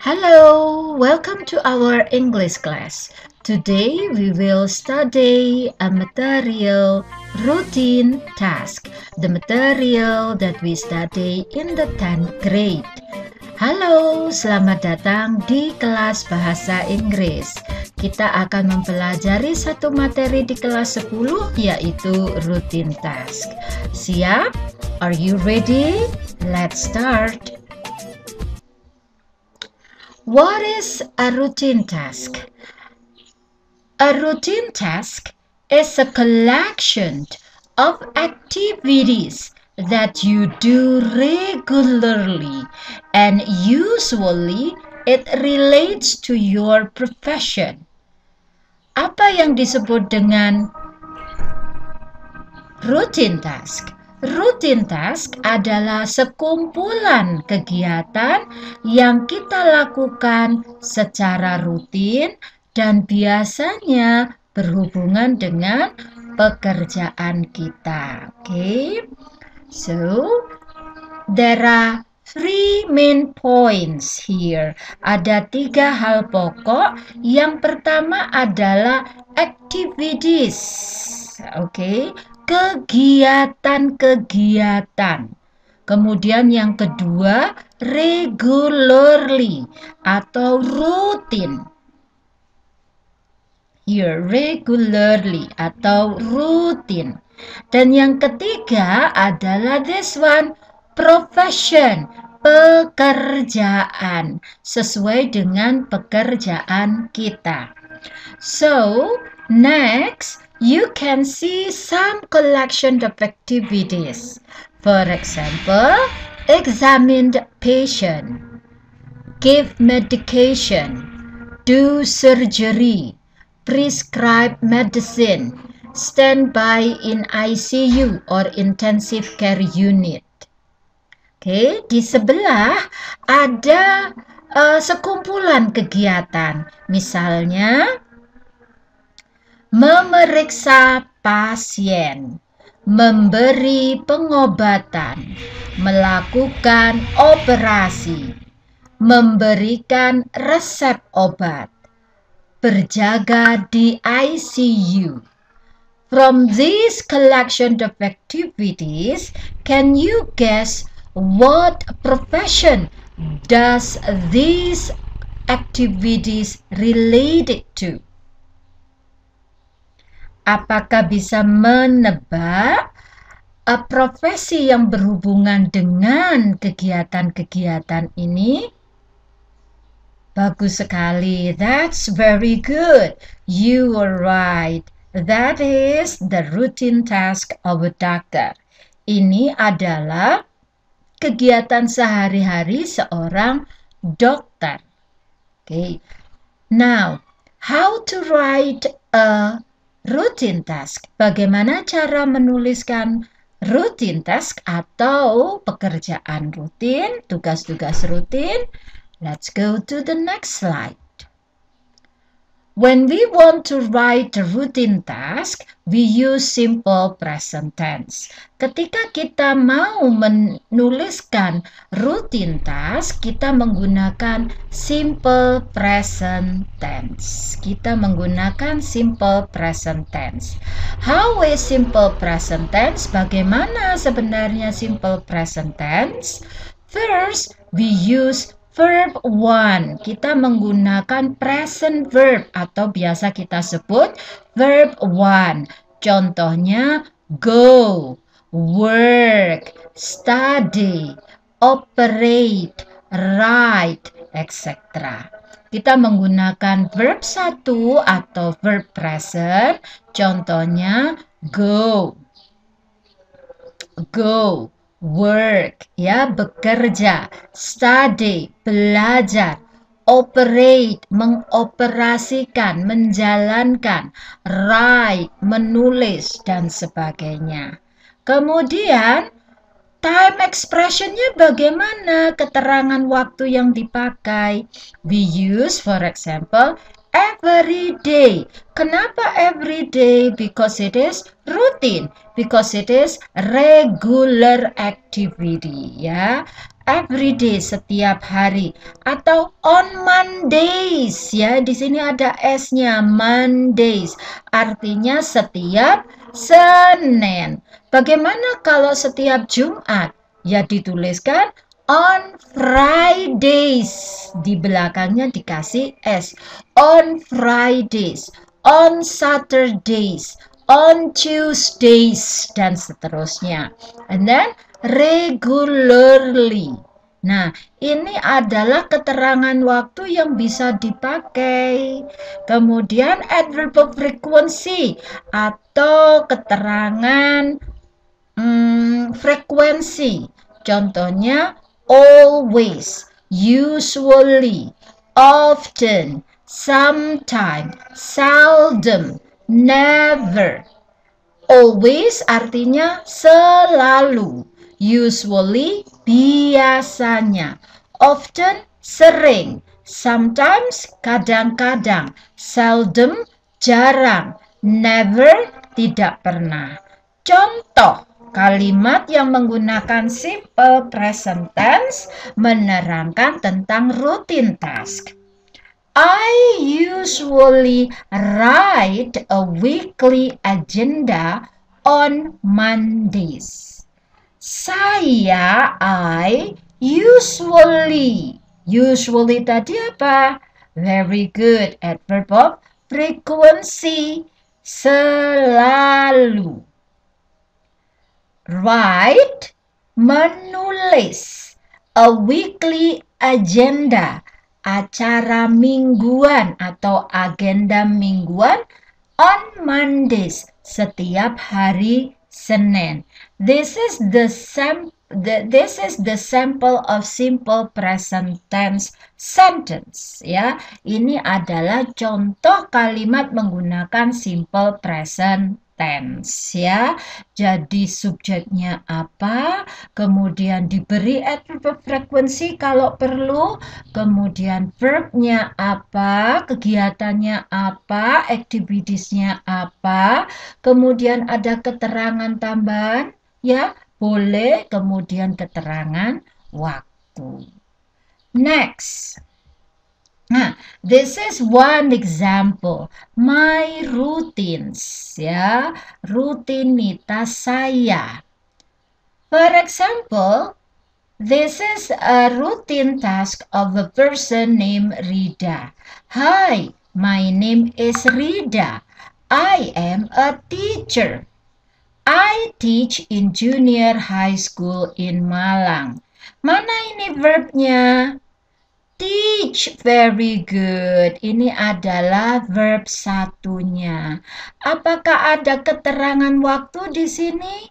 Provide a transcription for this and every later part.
Hello, welcome to our English class. Today we will study a material routine task, the material that we study in the 10th grade. Halo, selamat datang di kelas bahasa Inggris. Kita akan mempelajari satu materi di kelas 10 yaitu routine task. Siap? Are you ready? Let's start. What is a routine task? A routine task is a collection of activities that you do regularly and usually it relates to your profession. Apa yang disebut dengan routine task? Routine task adalah sekumpulan kegiatan yang kita lakukan secara rutin dan biasanya berhubungan dengan pekerjaan kita. Okay? So, there are three main points here. Ada 3 hal pokok. Yang pertama adalah activities. Okay? Kegiatan-kegiatan. Kemudian yang kedua, regularly atau rutin. Here, regularly atau rutin. Dan yang ketiga adalah this one, profession, pekerjaan, sesuai dengan pekerjaan kita. So, next, you can see some collection of activities. For example, examine the patient, give medication, do surgery, prescribe medicine, stand by in ICU or intensive care unit. Oke, di sebelah ada sekumpulan kegiatan. Misalnya, memeriksa pasien, memberi pengobatan, melakukan operasi, memberikan resep obat, berjaga di ICU. From this collection of activities, can you guess what profession does these activities related to? Apakah bisa menebak profesi yang berhubungan dengan kegiatan-kegiatan ini? Bagus sekali. That's very good. You are right. That is the routine task of a doctor. Ini adalah kegiatan sehari-hari seorang dokter. Okay. Now, how to write a routine task. Bagaimana cara menuliskan routine task atau pekerjaan rutin, tugas-tugas rutin? Let's go to the next slide. When we want to write a routine task, we use simple present tense. Ketika kita mau menuliskan routine task, kita menggunakan simple present tense. Kita menggunakan simple present tense. How is simple present tense? Bagaimana sebenarnya simple present tense? First, we use verb 1, kita menggunakan present verb atau biasa kita sebut verb 1. Contohnya go, work, study, operate, write, etc. Kita menggunakan verb 1 atau verb present. Contohnya go, work, ya, bekerja, study, belajar, operate, mengoperasikan, menjalankan, write, menulis, dan sebagainya. Kemudian, time expressionnya bagaimana? Keterangan waktu yang dipakai. We use, for example, every day. Kenapa every day? Because it is routine. Because it is regular activity, ya. every day, setiap hari, atau on Mondays ya. Di sini ada s-nya, Mondays, artinya setiap Senin. Bagaimana kalau setiap Jumat? Ya dituliskan on Fridays, di belakangnya dikasih s. On Fridays, on Saturdays, on Tuesdays, dan seterusnya. And then regularly. Nah, ini adalah keterangan waktu yang bisa dipakai. Kemudian adverb of frequency atau keterangan frekuensi. Contohnya always, usually, often, sometimes, seldom, never. Always artinya selalu. Usually biasanya. Often sering. Sometimes kadang-kadang. Seldom jarang. Never tidak pernah. Contoh kalimat yang menggunakan simple present tense menerangkan tentang routine task. I usually write a weekly agenda on Mondays. I usually tadi apa? Very good. Adverb of frequency. Selalu. Write, menulis. A weekly agenda, acara mingguan atau agenda mingguan on Mondays, setiap hari Senin. This is the sample of simple present tense sentence ya. Ini adalah contoh kalimat menggunakan simple present tense ya. Jadi subjeknya apa, kemudian diberi adverb frekuensi kalau perlu, kemudian verbnya apa, kegiatannya apa, activitiesnya apa, kemudian ada keterangan tambahan ya, boleh, kemudian keterangan waktu. Next. Nah, this is one example. My routines, ya, rutinitas saya. For example, this is a routine task of a person named Rida. Hi, my name is Rida. I am a teacher. I teach in junior high school in Malang. Mana ini verbnya? Teach, very good. Ini adalah verb satunya. Apakah ada keterangan waktu di sini?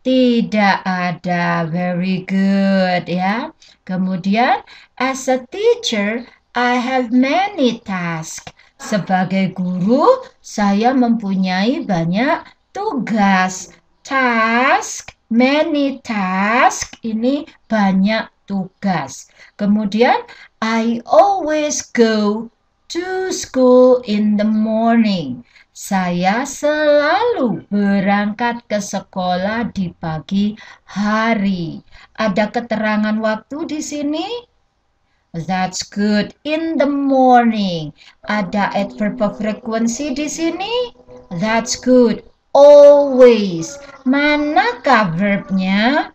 Tidak ada, very good ya. Kemudian, as a teacher, I have many tasks. Sebagai guru, saya mempunyai banyak tugas. Task, many task, ini banyak tugas. Kemudian, I always go to school in the morning. Saya selalu berangkat ke sekolah di pagi hari. Ada keterangan waktu di sini? That's good. In the morning. Ada adverb of frequency di sini? That's good. Always. Manakah verbnya?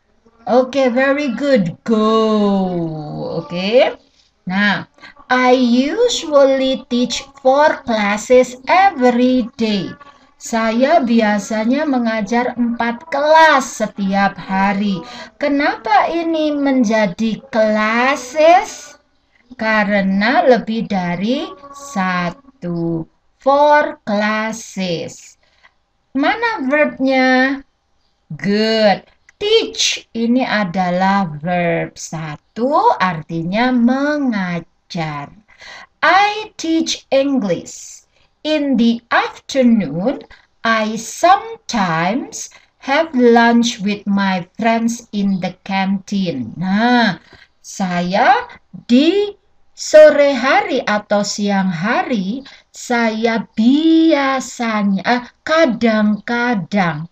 Okay, very good. Go. Okay. Nah, I usually teach 4 classes every day. Saya biasanya mengajar 4 kelas setiap hari. Kenapa ini menjadi classes? Karena lebih dari 1. 4 classes. Mana verbnya? Good. Teach ini adalah verb 1, artinya mengajar. I teach English. In the afternoon, I sometimes have lunch with my friends in the canteen. Nah, saya di sore hari atau siang hari, saya biasanya kadang-kadang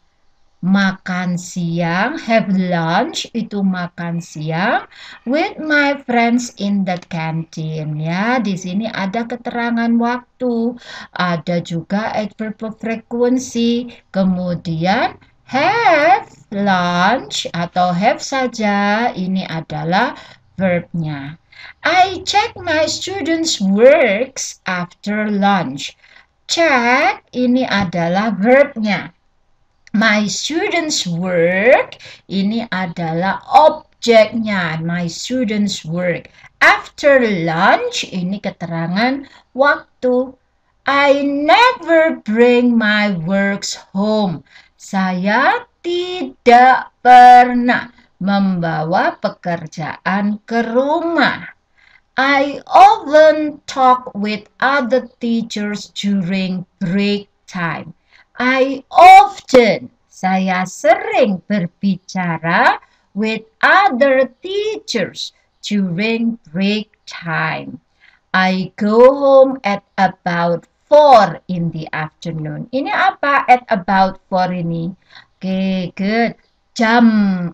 makan siang, have lunch itu makan siang with my friends in the canteen ya. Di sini ada keterangan waktu, ada juga adverb of frequency, kemudian have lunch atau have saja ini adalah verbnya. I check my students' works after lunch. Check ini adalah verbnya. My students' work ini adalah objeknya. My students' work. After lunch ini keterangan waktu. I never bring my works home. Saya tidak pernah membawa pekerjaan ke rumah. I often talk with other teachers during break time. I often, saya sering berbicara with other teachers during break time. I go home at about 4 in the afternoon. Ini apa at about 4 ini? Oke, good. Jam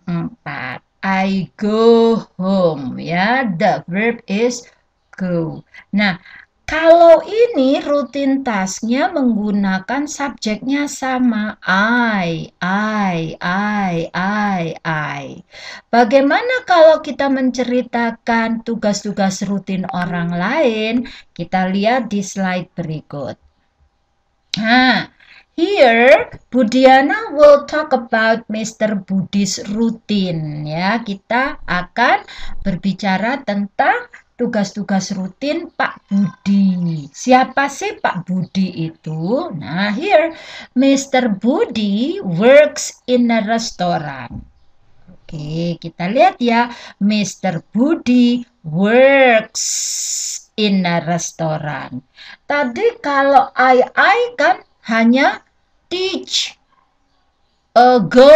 4. I go home ya. The verb is go. Nah, kalau ini rutin tasknya menggunakan subjeknya sama I. Bagaimana kalau kita menceritakan tugas-tugas rutin orang lain? Kita lihat di slide berikut. Nah, here Budiana will talk about Mr. Budi's routine ya. Kita akan berbicara tentang tugas-tugas rutin Pak Budi. Siapa sih Pak Budi itu? Nah, here Mr. Budi works in a restaurant. Oke, kita lihat ya. Mr. Budi works in a restaurant. Tadi kalau I kan hanya teach, go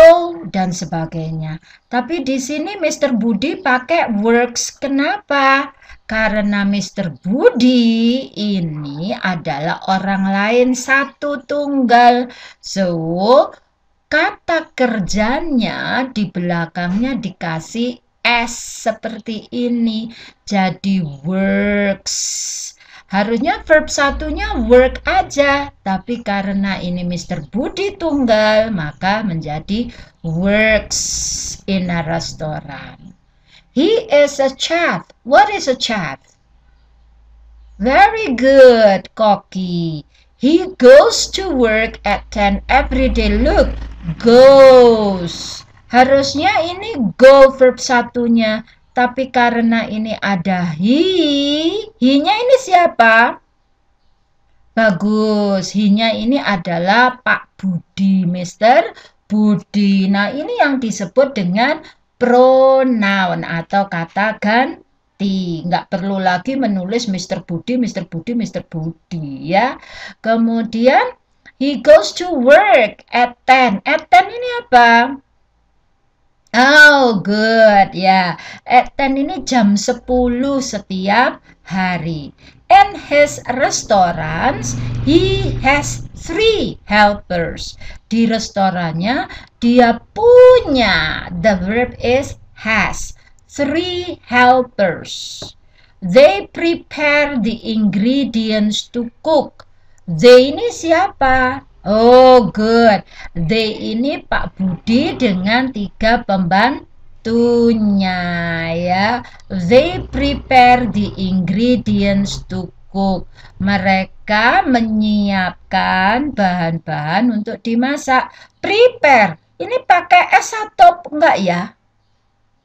dan sebagainya. Tapi di sini Mr. Budi pakai works. Kenapa? Karena Mr. Budi ini adalah orang lain satu tunggal. So, kata kerjanya di belakangnya dikasih S seperti ini. Jadi works. Harusnya verb satunya work aja. Tapi karena ini Mr. Budi tunggal, maka menjadi works in a restaurant. He is a chef. What is a chef? Very good, Koki. He goes to work at 10 every day. Look, goes. Harusnya ini go verb satunya. Tapi karena ini ada he-nya ini siapa? Bagus, he-nya ini adalah Pak Budi, Mr. Budi. Nah, ini yang disebut dengan pronoun atau kata ganti. Nggak perlu lagi menulis Mr. Budi, Mr. Budi, Mr. Budi ya. Kemudian he goes to work at 10. At 10 ini apa? Oh, good ya. At 10 ini jam 10 setiap hari. In his restaurants, he has 3 helpers. Di restorannya, dia punya, the verb is has, 3 helpers. They prepare the ingredients to cook. They ini siapa? Oh, good. They ini Pak Budi dengan 3 pembantunya ya. They prepare the ingredients to cook. Mereka menyiapkan bahan-bahan untuk dimasak. Prepare. Ini pakai S atau enggak ya?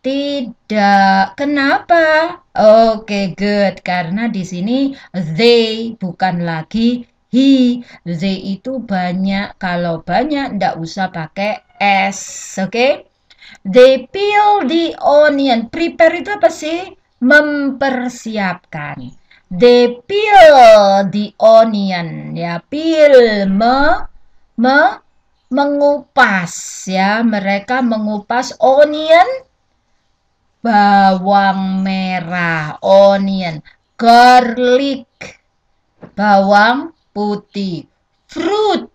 Tidak. Kenapa? Oke, good. Karena di sini they bukan lagi he. They itu banyak. Kalau banyak enggak usah pakai S. Oke? They peel the onion. Prepare itu apa sih? Mempersiapkan. They peel the onion. Ya, peel mengupas ya. Mereka mengupas onion, bawang merah, onion, garlic, bawang putih, fruit,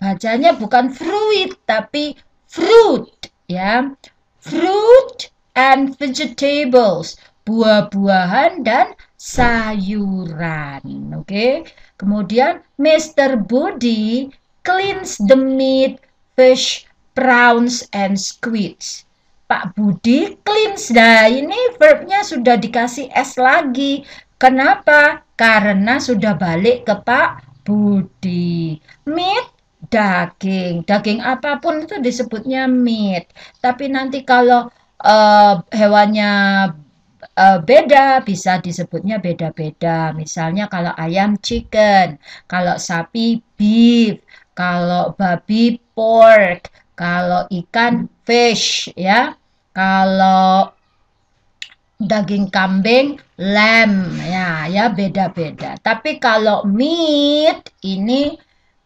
bacanya bukan fruit tapi fruit, ya. Fruit and vegetables, buah-buahan dan sayuran. Oke. Kemudian Mr. Budi cleans the meat, fish, prawns and squids. Pak Budi cleans. Nah, ini verbnya sudah dikasih S lagi. Kenapa? Karena sudah balik ke Pak Budi. Meat, daging. Daging apapun itu disebutnya meat. Tapi nanti kalau hewannya beda, bisa disebutnya beda-beda. Misalnya kalau ayam chicken, kalau sapi beef, kalau babi pork, kalau ikan fish, ya. Kalau daging kambing lamb, ya beda-beda. Tapi kalau meat ini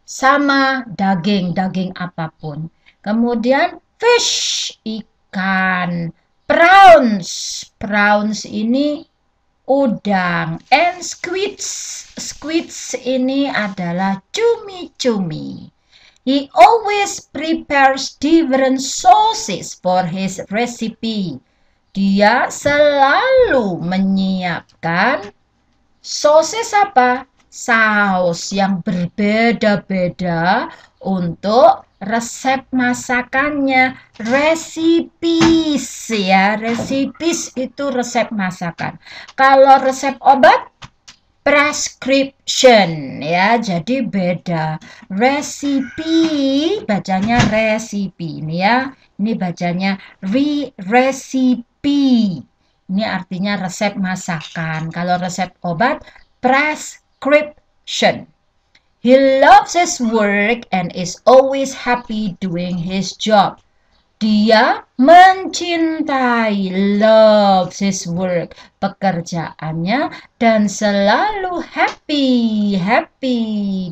sama daging apapun. Kemudian fish, ikan. Prawns ini udang. And squids ini adalah cumi-cumi. He always prepares different sauces for his recipe. Dia selalu menyiapkan sosis apa? Saus yang berbeda-beda untuk resep masakannya. Recipes, ya. Recipes itu resep masakan. Kalau resep obat, prescription, ya. Jadi beda. Recipe bacanya recipe ini, ya. Ini bacanya recipe. Ini artinya resep masakan. Kalau resep obat, prescription. He loves his work and is always happy doing his job. Dia mencintai, loves his work, pekerjaannya, dan selalu happy,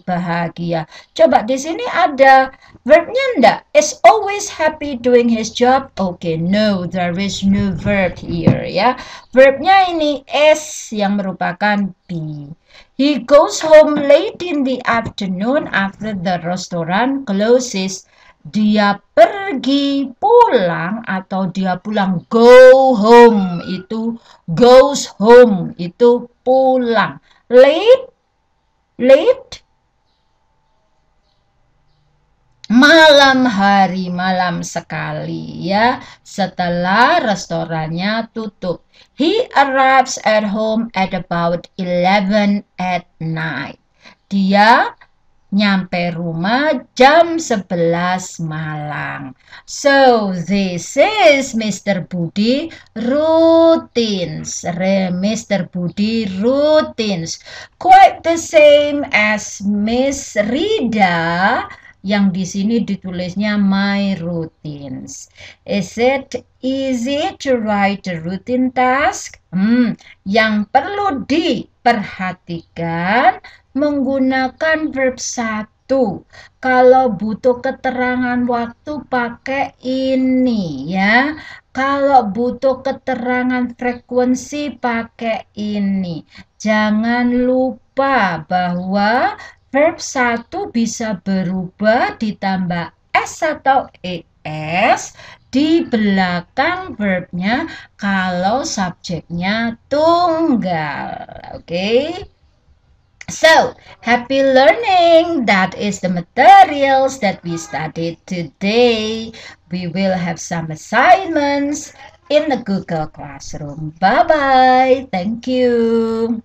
bahagia. Coba di sini ada verbnya enggak? Is always happy doing his job? Okay, no, there is no verb here, ya. Verbnya ini is yang merupakan be. He goes home late in the afternoon after the restaurant closes. Dia pergi pulang atau dia pulang, go home itu goes home itu pulang. Late malam hari, malam sekali, ya, setelah restorannya tutup. He arrives at home at about 11 at night. Dia nyampe rumah jam 11 malam. So, this is Mr. Budi routines. Mr. Budi routines. Quite the same as Miss Rida yang di sini ditulisnya my routines. Is it easy to write a routine task? Yang perlu diperhatikan menggunakan verb 1. Kalau butuh keterangan waktu pakai ini, ya. Kalau butuh keterangan frekuensi pakai ini. Jangan lupa bahwa verb 1 bisa berubah ditambah S atau ES di belakang verbnya kalau subjeknya tunggal. Oke? So, happy learning. That is the materials that we studied today. We will have some assignments in the Google Classroom. Bye-bye. Thank you.